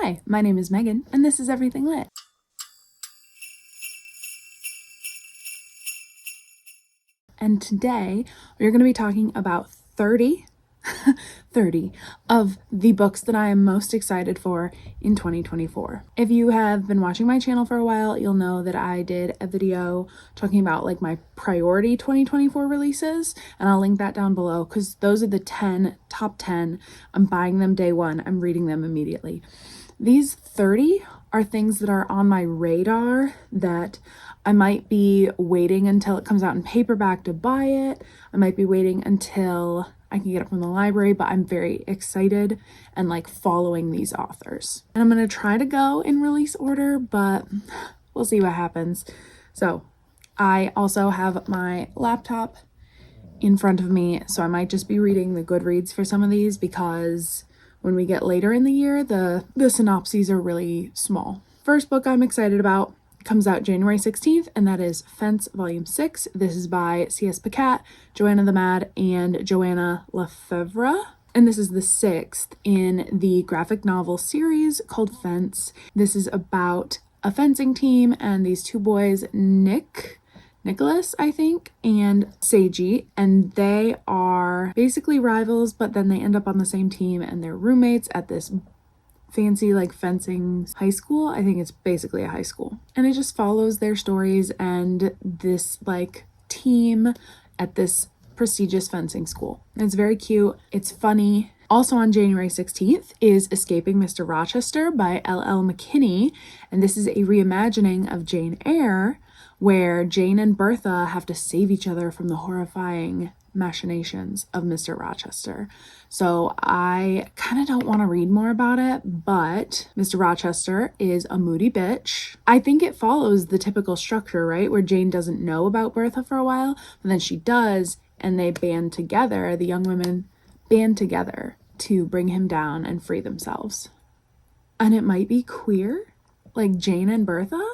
Hi, my name is Megan, and this is Everything Lit. And today we're going to be talking about 30 of the books that I am most excited for in 2024. If you have been watching my channel for a while, you'll know that I did a video talking about like my priority 2024 releases, and I'll link that down below because those are the top 10. I'm buying them day one. I'm reading them immediately. These 30 are things that are on my radar that I might be waiting until it comes out in paperback to buy it. I might be waiting until I can get it from the library, but I'm very excited and like following these authors. And I'm going to try to go in release order, but we'll see what happens. So I also have my laptop in front of me, so I might just be reading the Goodreads for some of these because when we get later in the year, the synopses are really small. First book I'm excited about comes out January 16th, and that is Fence Volume 6. This is by C.S. Pacat, Joanna the Mad, and Joanna Lefevre. And this is the 6th in the graphic novel series called Fence. This is about a fencing team and these two boys, Nicholas, I think, and Seiji, and they are basically rivals, but then they end up on the same team and they're roommates at this fancy like fencing high school. I think it's basically a high school, and it just follows their stories and this like team at this prestigious fencing school. And it's very cute. It's funny. Also on January 16th is Escaping Mr. Rochester by L.L. McKinney, and this is a reimagining of Jane Eyre where Jane and Bertha have to save each other from the horrifying machinations of Mr. Rochester. So I kind of don't want to read more about it, but Mr. Rochester is a moody bitch. I think it follows the typical structure, right? Where Jane doesn't know about Bertha for a while, but then she does, and they band together, the young women band together to bring him down and free themselves. And it might be queer, like Jane and Bertha.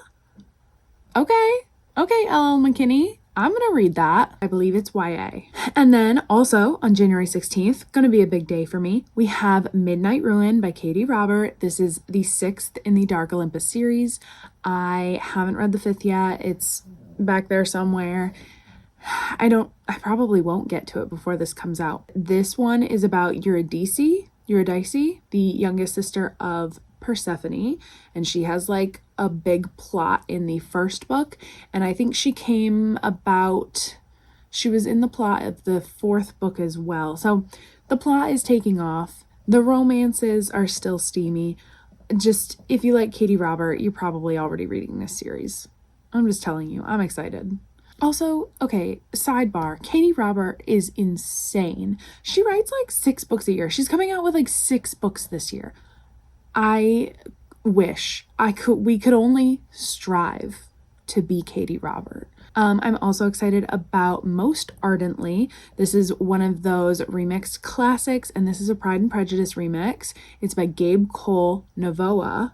Okay, L.L. McKinney. I'm going to read that. I believe it's YA. And then also on January 16th, going to be a big day for me, we have Midnight Ruin by Katee Robert. This is the 6th in the Dark Olympus series. I haven't read the 5th yet. It's back there somewhere. I probably won't get to it before this comes out. This one is about Eurydice, the youngest sister of Persephone, and she has like a big plot in the first book, and I think she was in the plot of the 4th book as well. So the plot is taking off. The romances are still steamy. Just if you like Katee Robert, you're probably already reading this series. I'm just telling you, I'm excited. Also, okay, sidebar, Katee Robert is insane. She writes like 6 books a year. She's coming out with like 6 books this year. I wish we could only strive to be Katee Robert. I'm also excited about Most Ardently. This is one of those remixed classics, and this is a Pride and Prejudice remix. It's by Gabe Cole Novoa,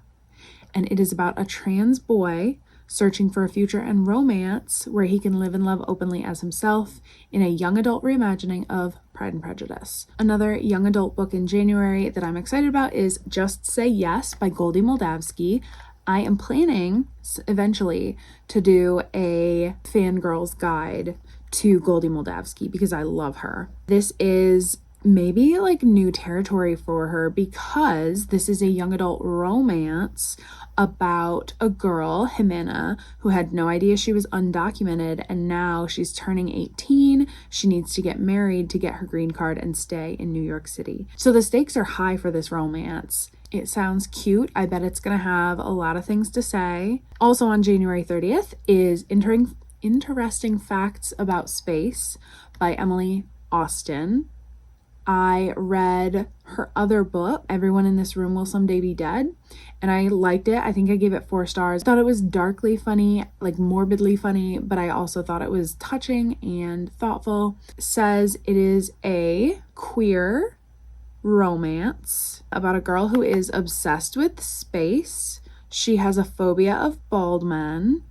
and it is about a trans boy searching for a future and romance where he can live and love openly as himself in a young adult reimagining of Pride and Prejudice. Another young adult book in January that I'm excited about is Just Say Yes by Goldie Moldavsky. I am planning eventually to do a fangirl's guide to Goldie Moldavsky because I love her. This is maybe like new territory for her because this is a young adult romance about a girl, Jimena, who had no idea she was undocumented, and now she's turning 18. She needs to get married to get her green card and stay in New York City. So the stakes are high for this romance. It sounds cute. I bet it's gonna have a lot of things to say. Also on January 30th is Interesting Facts About Space by Emily Austin. I read her other book, Everyone in This Room Will Someday Be Dead, and I liked it. I think I gave it 4 stars. Thought it was darkly funny, like morbidly funny, but I also thought it was touching and thoughtful. Says it is a queer romance about a girl who is obsessed with space. She has a phobia of bald men,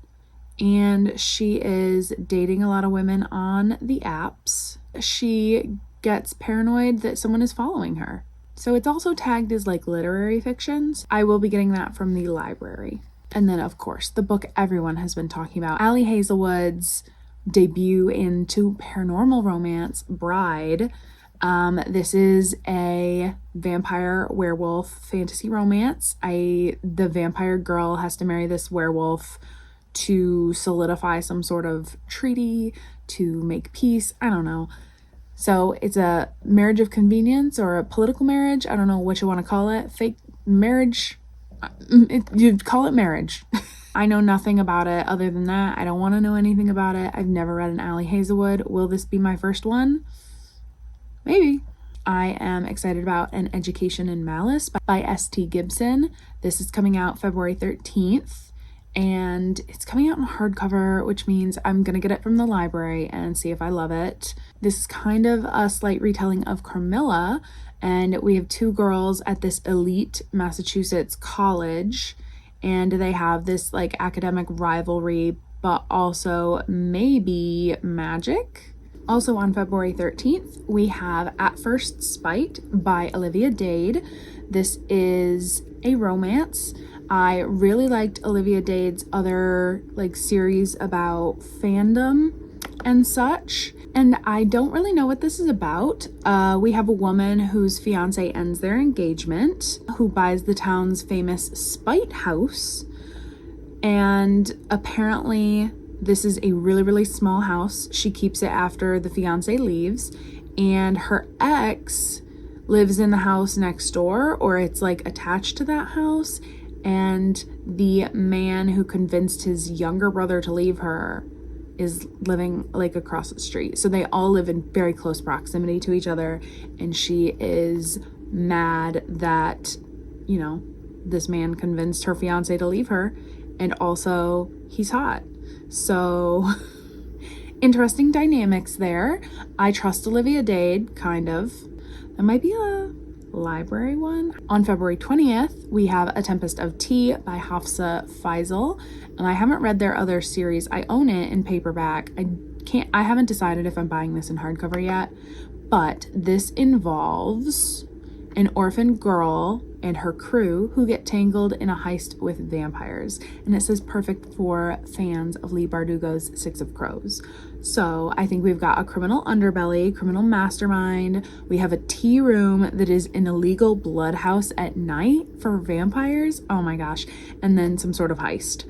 and she is dating a lot of women on the apps. She gets paranoid that someone is following her. So it's also tagged as like literary fictions. I will be getting that from the library. And then, of course, the book everyone has been talking about, Ali Hazelwood's debut into paranormal romance, Bride. This is a vampire werewolf fantasy romance. The vampire girl has to marry this werewolf to solidify some sort of treaty, to make peace. I don't know. So it's a marriage of convenience or a political marriage. I don't know what you want to call it. Fake marriage. You'd call it marriage. I know nothing about it other than that. I don't want to know anything about it. I've never read an Ali Hazelwood. Will this be my first one? Maybe. I am excited about An Education in Malice by S.T. Gibson. This is coming out February 13th. And it's coming out in hardcover, which means I'm going to get it from the library and see if I love it. This is kind of a slight retelling of Carmilla, and we have two girls at this elite Massachusetts college, and they have this like academic rivalry, but also maybe magic. Also on February 13th, we have At First Spite by Olivia Dade. This is a romance. I really liked Olivia Dade's other like series about fandom and such, and I don't really know what this is about. We have a woman whose fiance ends their engagement, who buys the town's famous Spite house, and apparently this is a really, really small house. She keeps it after the fiance leaves, and her ex lives in the house next door, or it's like attached to that house. And the man who convinced his younger brother to leave her is living like across the street. So they all live in very close proximity to each other. And she is mad that, you know, this man convinced her fiance to leave her. And also he's hot. So interesting dynamics there. I trust Olivia Dade, kind of. That might be a library one. On February 20th, we have A Tempest of Tea by Hafsa Faizal, and I haven't read their other series. I own it in paperback. I haven't decided if I'm buying this in hardcover yet, but this involves an orphan girl and her crew who get tangled in a heist with vampires, and it says perfect for fans of Leigh Bardugo's Six of Crows. So I think we've got a criminal underbelly, criminal mastermind. We have a tea room that is an illegal blood house at night for vampires. Oh my gosh. And then some sort of heist.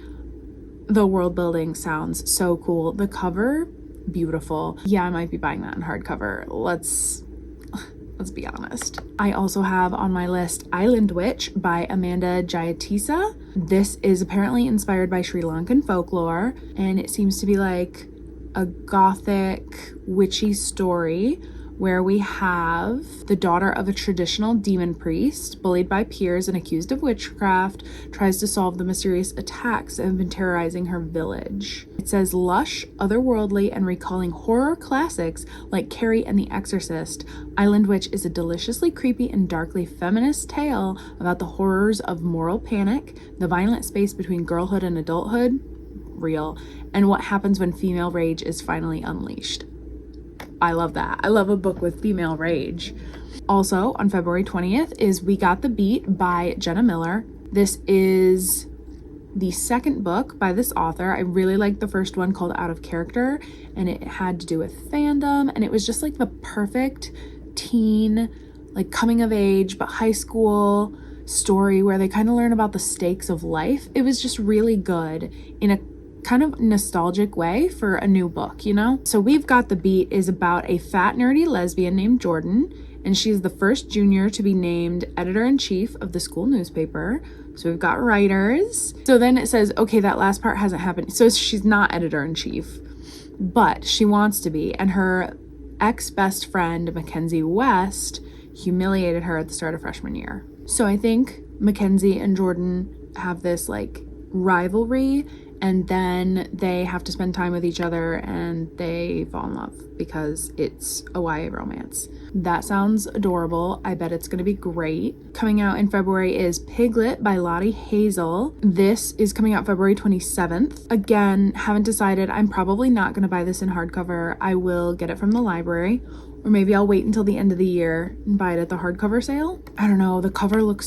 The world building sounds so cool. The cover, beautiful. Yeah, I might be buying that in hardcover. Let's be honest. I also have on my list Island Witch by Amanda Jayatissa. This is apparently inspired by Sri Lankan folklore, and it seems to be like a gothic witchy story where we have the daughter of a traditional demon priest, bullied by peers and accused of witchcraft, tries to solve the mysterious attacks that have been terrorizing her village. It says lush, otherworldly, and recalling horror classics like Carrie and The Exorcist, Island Witch is a deliciously creepy and darkly feminist tale about the horrors of moral panic, the violent space between girlhood and adulthood, real, and what happens when female rage is finally unleashed. I love that. I love a book with female rage. Also, on February 20th is We Got the Beat by Jenna Miller. This is the second book by this author. I really liked the first one called Out of Character, and it had to do with fandom, and it was just like the perfect teen, like coming of age, but high school story where they kind of learn about the stakes of life. It was just really good in a kind of nostalgic way for a new book, you know? So We've Got the Beat is about a fat, nerdy lesbian named Jordan, and she's the first junior to be named editor-in-chief of the school newspaper. So we've got writers. So then it says, okay, that last part hasn't happened. So she's not editor-in-chief, but she wants to be. And her ex-best friend, Mackenzie West, humiliated her at the start of freshman year. So I think Mackenzie and Jordan have this like rivalry, and then they have to spend time with each other and they fall in love because it's a YA romance. That sounds adorable. I bet it's going to be great. Coming out in February is Piglet by Lottie Hazel. This is coming out February 27th. Again, haven't decided. I'm probably not going to buy this in hardcover. I will get it from the library, Or maybe I'll wait until the end of the year and buy it at the hardcover sale. I don't know. The cover looks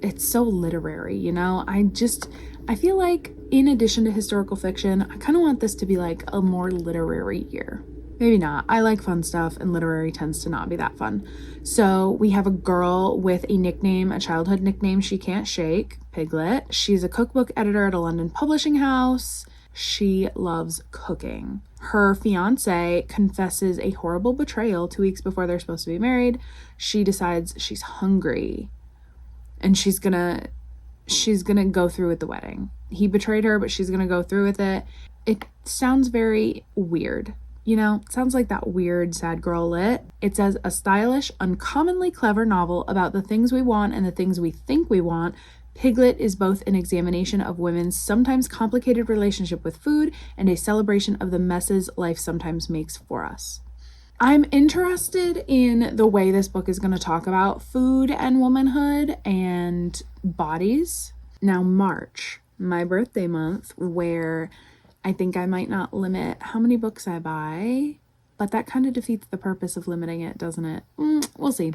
it's so literary, you know? I feel like in addition to historical fiction, I kind of want this to be like a more literary year. Maybe not. I like fun stuff, and literary tends to not be that fun. So we have a girl with a nickname, a childhood nickname she can't shake, Piglet. She's a cookbook editor at a London publishing house. She loves cooking. Her fiance confesses a horrible betrayal 2 weeks before they're supposed to be married. She decides she's hungry and she's gonna go through with the wedding. He betrayed her, but she's gonna go through with it. It sounds very weird. You know, it sounds like that weird sad girl lit. It says a stylish, uncommonly clever novel about the things we want and the things we think we want. Piglet is both an examination of women's sometimes complicated relationship with food and a celebration of the messes life sometimes makes for us. I'm interested in the way this book is going to talk about food and womanhood and bodies. Now, March, my birthday month, where I think I might not limit how many books I buy, but that kind of defeats the purpose of limiting it, doesn't it? We'll see.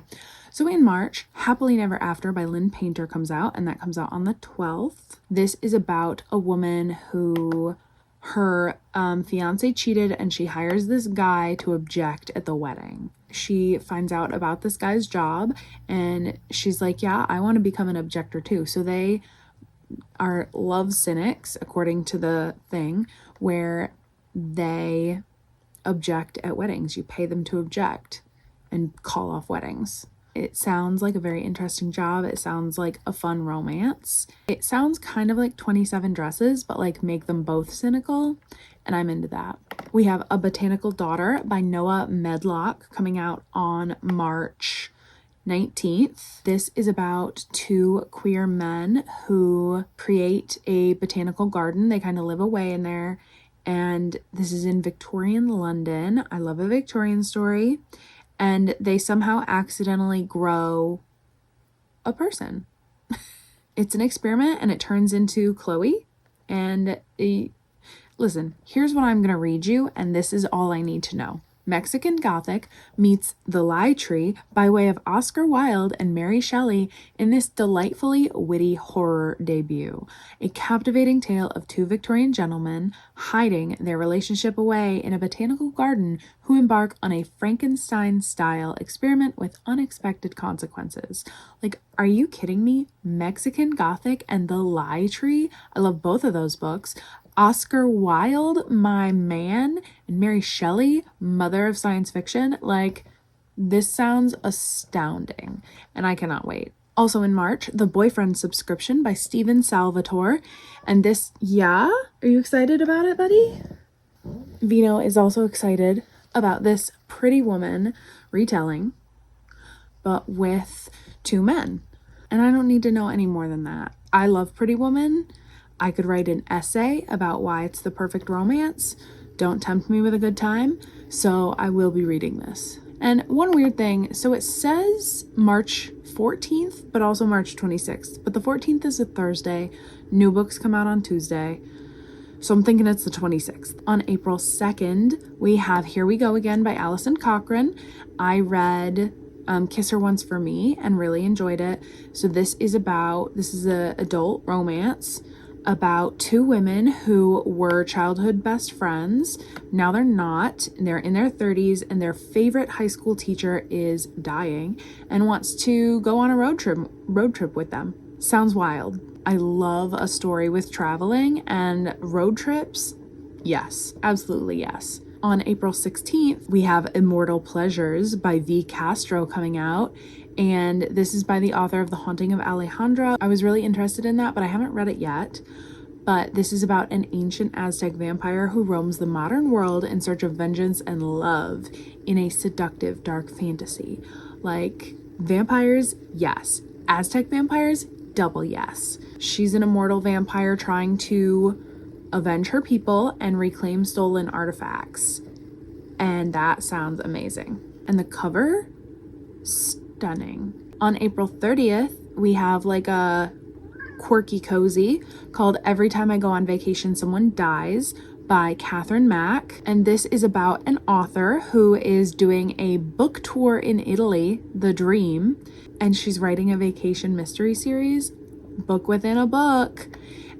So in March, Happily Never After by Lynn Painter comes out, and that comes out on the 12th. This is about a woman who her fiance cheated, and she hires this guy to object at the wedding. She finds out about this guy's job, and she's like, yeah, I want to become an objector too. So they are love cynics, according to the thing, where they object at weddings. You pay them to object and call off weddings. It sounds like a very interesting job. It sounds like a fun romance. It sounds kind of like 27 Dresses, but like make them both cynical, and I'm into that. We have A Botanical Daughter by Noah Medlock coming out on March 19th. This is about 2 queer men who create a botanical garden. They kind of live away in there, and this is in Victorian London. I love a Victorian story. And they somehow accidentally grow a person. It's an experiment, and it turns into Chloe. And listen, here's what I'm going to read you, and this is all I need to know. Mexican Gothic meets The Lie Tree by way of Oscar Wilde and Mary Shelley in this delightfully witty horror debut. A captivating tale of 2 Victorian gentlemen hiding their relationship away in a botanical garden who embark on a Frankenstein-style experiment with unexpected consequences. Like, are you kidding me? Mexican Gothic and The Lie Tree? I love both of those books. Oscar Wilde, my man, and Mary Shelley, mother of science fiction. Like, this sounds astounding, and I cannot wait. Also in March, The Boyfriend Subscription by Stephen Salvatore. And this, are you excited about it, buddy? Vino is also excited about this Pretty Woman retelling, but with 2 men. And I don't need to know any more than that. I love Pretty Woman. I could write an essay about why it's the perfect romance. Don't tempt me with a good time. So I will be reading this. And one weird thing, so it says March 14th, but also March 26th. But the 14th is a Thursday. New books come out on Tuesday. So I'm thinking it's the 26th. On April 2nd, we have Here We Go Again by Alison Cochrane. I read Kiss Her Once for Me and really enjoyed it. So this is a adult romance about 2 women who were childhood best friends. Now they're not. They're in their 30s, and their favorite high school teacher is dying and wants to go on a road trip with them. Sounds wild. I love a story with traveling and road trips. Yes, absolutely yes. On April 16th, we have Immortal Pleasures by V. Castro coming out. And this is by the author of The Haunting of Alejandra. I was really interested in that, but I haven't read it yet. But this is about an ancient Aztec vampire who roams the modern world in search of vengeance and love in a seductive dark fantasy. Like, vampires, yes. Aztec vampires, double yes. She's an immortal vampire trying to avenge her people and reclaim stolen artifacts. And that sounds amazing. And the cover, stunning. On April 30th, we have like a quirky cozy called Every Time I Go on Vacation Someone Dies by Catherine Mack, and this is about an author who is doing a book tour in Italy, The Dream, and she's writing a vacation mystery series, book within a book.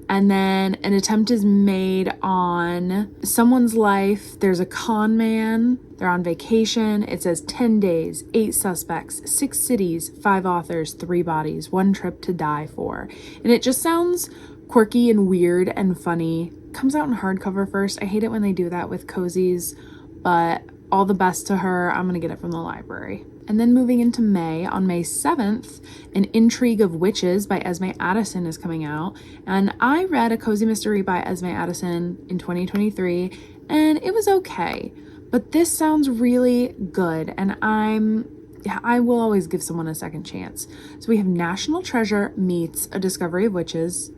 And then an attempt is made on someone's life. There's a con man. They're on vacation. It says 10 days, 8 suspects, 6 cities, 5 authors, 3 bodies, 1 trip to die for. And it just sounds quirky and weird and funny. Comes out in hardcover first. I hate it when they do that with cozies, but all the best to her. I'm going to get it from the library. And then moving into May, on May 7th, An Intrigue of Witches by Esme Addison is coming out. And I read a cozy mystery by Esme Addison in 2023, and it was okay. But this sounds really good, and I will always give someone a second chance. So we have National Treasure meets A Discovery of Witches.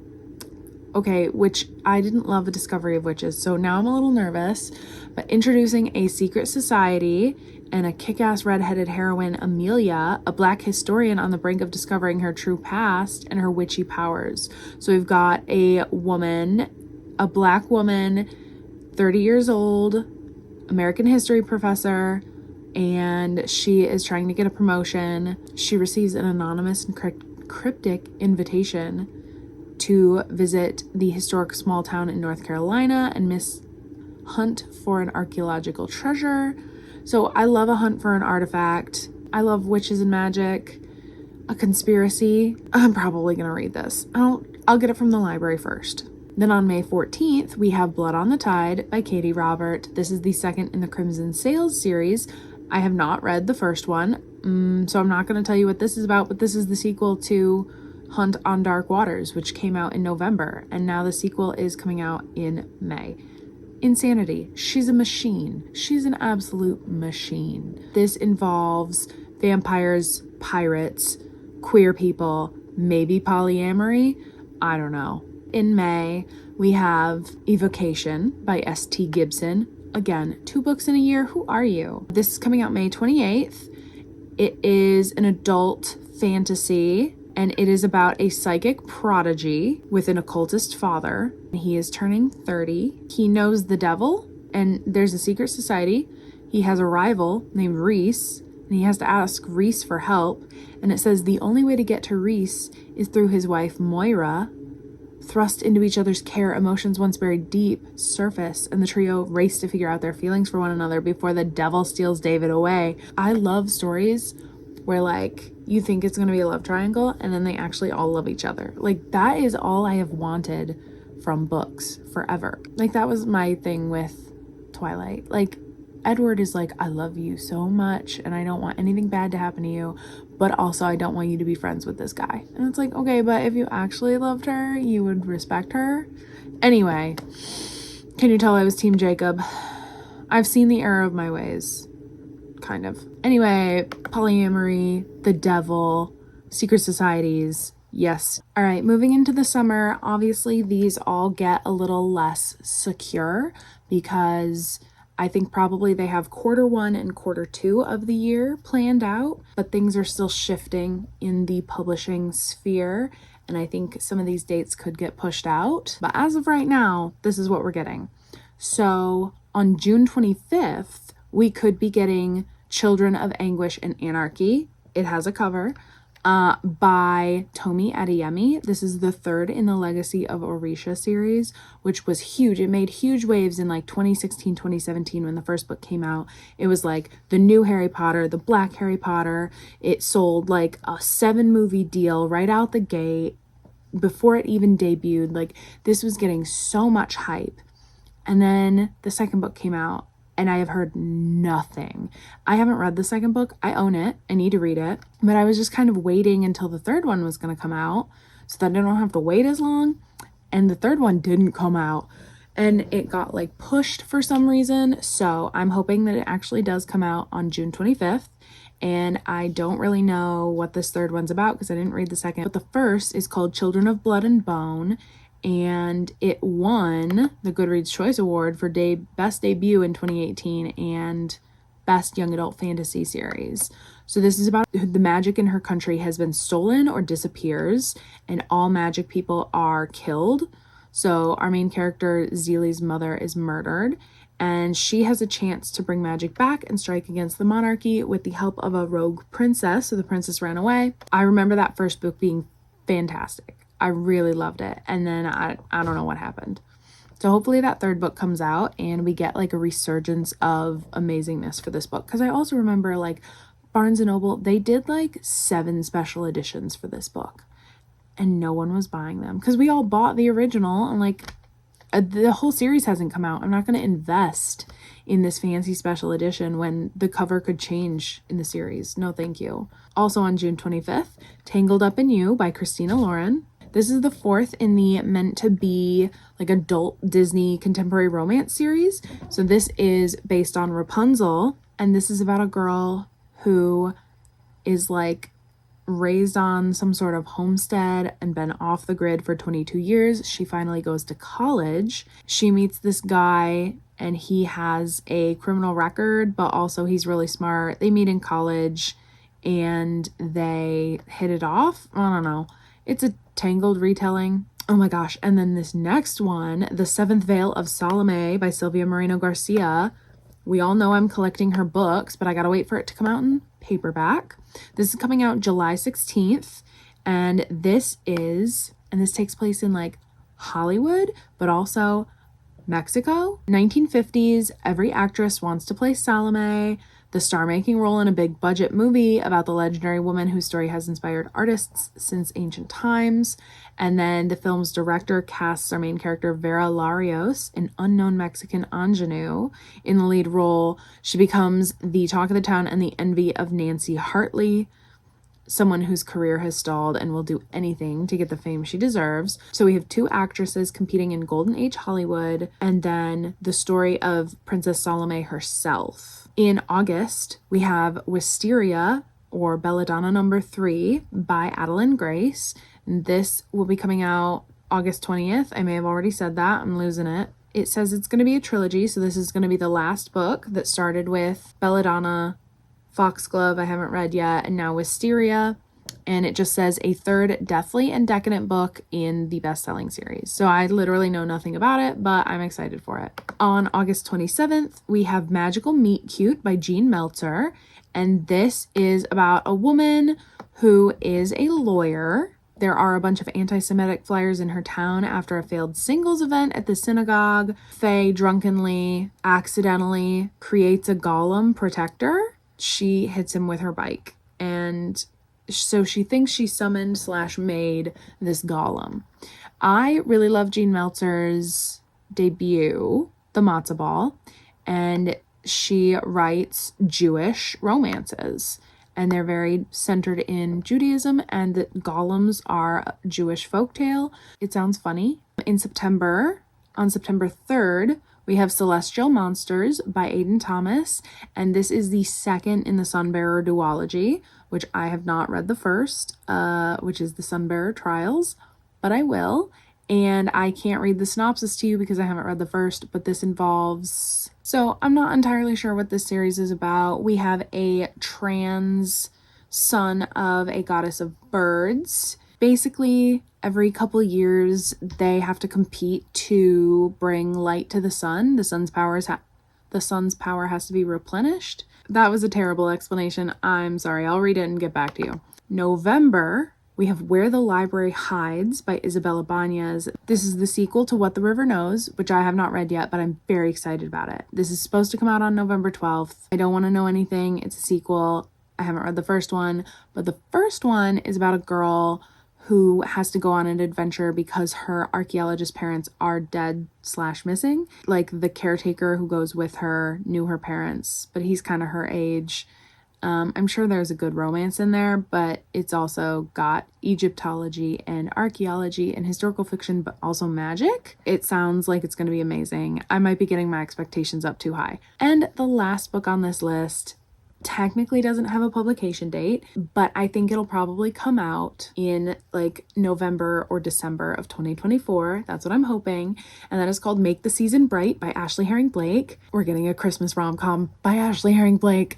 Okay, which I didn't love A Discovery of Witches, so now I'm a little nervous. But introducing a secret society and a kick-ass redheaded heroine, Amelia, a black historian on the brink of discovering her true past and her witchy powers. So we've got a black woman, 30 years old, American history professor, and she is trying to get a promotion. She receives an anonymous and cryptic invitation to visit the historic small town in North Carolina and hunt for an archaeological treasure. So I love a hunt for an artifact. I love witches and magic, a conspiracy. I'm probably going to read this. I'll get it from the library first. Then on May 14th, we have Blood on the Tide by Katie Robert. This is the second in the Crimson Sails series. I have not read the first one, so I'm not going to tell you what this is about, but this is the sequel to Hunt on Dark Waters, which came out in November, and now the sequel is coming out in May. Insanity. She's a machine. She's an absolute machine. This involves vampires, pirates, queer people, maybe polyamory. I don't know. In May, we have Evocation by S.T. Gibson. Again, 2 books in a year. Who are you? This is coming out May 28th. It is an adult fantasy, and it is about a psychic prodigy with an occultist father. He is turning 30. He knows the devil, and there's a secret society. He has a rival named Reese, and he has to ask Reese for help. And it says the only way to get to Reese is through his wife, Moira. Thrust into each other's care, emotions once buried deep surface, and the trio race to figure out their feelings for one another before the devil steals David away. I love stories where, like, you think it's going to be a love triangle and then they actually all love each other. Like, that is all I have wanted from books forever. Like, that was my thing with Twilight. Like, Edward is like, I love you so much and I don't want anything bad to happen to you, but also I don't want you to be friends with this guy. And it's like, okay, but if you actually loved her, you would respect her. Anyway, can you tell I was Team Jacob? I've seen the error of my ways. Kind of. Anyway, polyamory, the devil, secret societies. Yes. All right, moving into the summer, obviously these all get a little less secure because I think probably they have Q1 and Q2 of the year planned out, but things are still shifting in the publishing sphere, and I think some of these dates could get pushed out. But as of right now, this is what we're getting. So on June 25th, we could be getting Children of Anguish and Anarchy. It has a cover by Tomi Adeyemi. This is the 3rd in the Legacy of Orisha series, which was huge. It made huge waves in like 2016, 2017 when the first book came out. It was like the new Harry Potter, the Black Harry Potter. It sold like a 7-movie deal right out the gate before it even debuted. Like, this was getting so much hype. And then the second book came out, and I have heard nothing. I haven't read the second book. I own it. I need to read it. But I was just kind of waiting until the third one was going to come out so that I don't have to wait as long. And the third one didn't come out. And it got like pushed for some reason. So I'm hoping that it actually does come out on June 25th. And I don't really know what this third one's about because I didn't read the second. But the first is called Children of Blood and Bone. And it won the Goodreads Choice Award for Best Debut in 2018 and Best Young Adult Fantasy Series. So this is about the magic in her country has been stolen or disappears, and all magic people are killed. So our main character, Zealey's mother, is murdered, and she has a chance to bring magic back and strike against the monarchy with the help of a rogue princess. So the princess ran away. I remember that first book being fantastic. I really loved it. And then I don't know what happened. So hopefully that third book comes out and we get like a resurgence of amazingness for this book. Because I also remember like Barnes & Noble, they did like 7 special editions for this book. And no one was buying them. Because we all bought the original and like the whole series hasn't come out. I'm not going to invest in this fancy special edition when the cover could change in the series. No, thank you. Also on June 25th, Tangled Up in You by Christina Lauren. This is the 4th in the meant to be like adult Disney contemporary romance series. So this is based on Rapunzel, and this is about a girl who is like raised on some sort of homestead and been off the grid for 22 years. She finally goes to college. She meets this guy and he has a criminal record, but also he's really smart. They meet in college and they hit it off. I don't know. It's a Tangled retelling. Oh my gosh. And then this next one, The Seventh Veil of Salome by Silvia Moreno Garcia. We all know I'm collecting her books, but I gotta wait for it to come out in paperback. This is coming out July 16th. And this takes place in like Hollywood, but also Mexico. 1950s, every actress wants to play Salome, the star-making role in a big budget movie about the legendary woman whose story has inspired artists since ancient times. And then the film's director casts our main character Vera Larios, an unknown Mexican ingenue, in the lead role. She becomes the talk of the town and the envy of Nancy Hartley, someone whose career has stalled and will do anything to get the fame she deserves. So we have 2 actresses competing in Golden Age Hollywood, and then the story of Princess Salome herself. In August, we have Wisteria, or Belladonna number 3 by Adeline Grace. This will be coming out August 20th. I may have already said that. I'm losing it. It says it's going to be a trilogy, so this is going to be the last book that started with Belladonna, Foxglove, I haven't read yet, and now Wisteria. And it just says a 3rd deathly and decadent book in the best-selling series. So I literally know nothing about it, but I'm excited for it. On August 27th, we have Magical Meet Cute by Jean Meltzer. And this is about a woman who is a lawyer. There are a bunch of anti-Semitic flyers in her town after a failed singles event at the synagogue. Faye drunkenly, accidentally creates a golem protector. She hits him with her bike. And so she thinks she summoned / made this golem. I really love Jean Meltzer's debut, The Matzo Ball, and she writes Jewish romances. And they're very centered in Judaism, and the golems are a Jewish folktale. It sounds funny. In September, on September 3rd, we have Celestial Monsters by Aiden Thomas, and this is the 2nd in the Sunbearer duology, which I have not read the first, which is the Sunbearer Trials, but I will. And I can't read the synopsis to you because I haven't read the first, but this involves... So I'm not entirely sure what this series is about. We have a trans son of a goddess of birds. Basically, every couple years, they have to compete to bring light to the sun. The sun's power has to be replenished. That was a terrible explanation. I'm sorry. I'll read it and get back to you. November, we have Where the Library Hides by Isabella Banez. This is the sequel to What the River Knows, which I have not read yet, but I'm very excited about it. This is supposed to come out on November 12th. I don't want to know anything. It's a sequel. I haven't read the first one, but the first one is about a girl who has to go on an adventure because her archaeologist parents are dead / missing. Like, the caretaker who goes with her knew her parents, but he's kind of her age. I'm sure there's a good romance in there, but it's also got Egyptology and archaeology and historical fiction, but also magic. It sounds like it's going to be amazing. I might be getting my expectations up too high. And the last book on this list technically doesn't have a publication date, but I think it'll probably come out in like November or December of 2024. That's what I'm hoping. And that is called Make the Season Bright by Ashley Herring Blake. We're getting a Christmas rom-com by Ashley Herring Blake.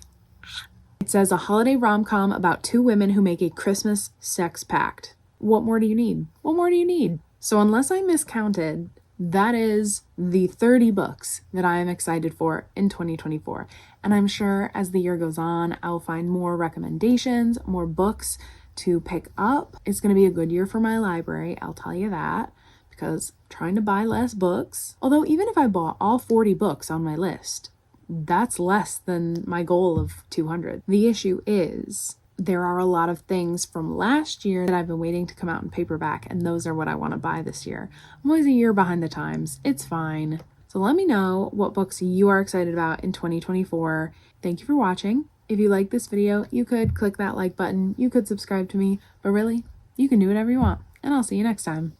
It says a holiday rom-com about 2 women who make a Christmas sex pact. What more do you need? What more do you need? So unless I miscounted, that is the 30 books that I am excited for in 2024. And I'm sure as the year goes on, I'll find more recommendations, more books to pick up. It's going to be a good year for my library, I'll tell you that, because I'm trying to buy less books. Although even if I bought all 40 books on my list, that's less than my goal of 200. The issue is there are a lot of things from last year that I've been waiting to come out in paperback, and those are what I want to buy this year. I'm always a year behind the times. It's fine. So let me know what books you are excited about in 2024. Thank you for watching. If you like this video, you could click that like button, you could subscribe to me, but really, you can do whatever you want, and I'll see you next time.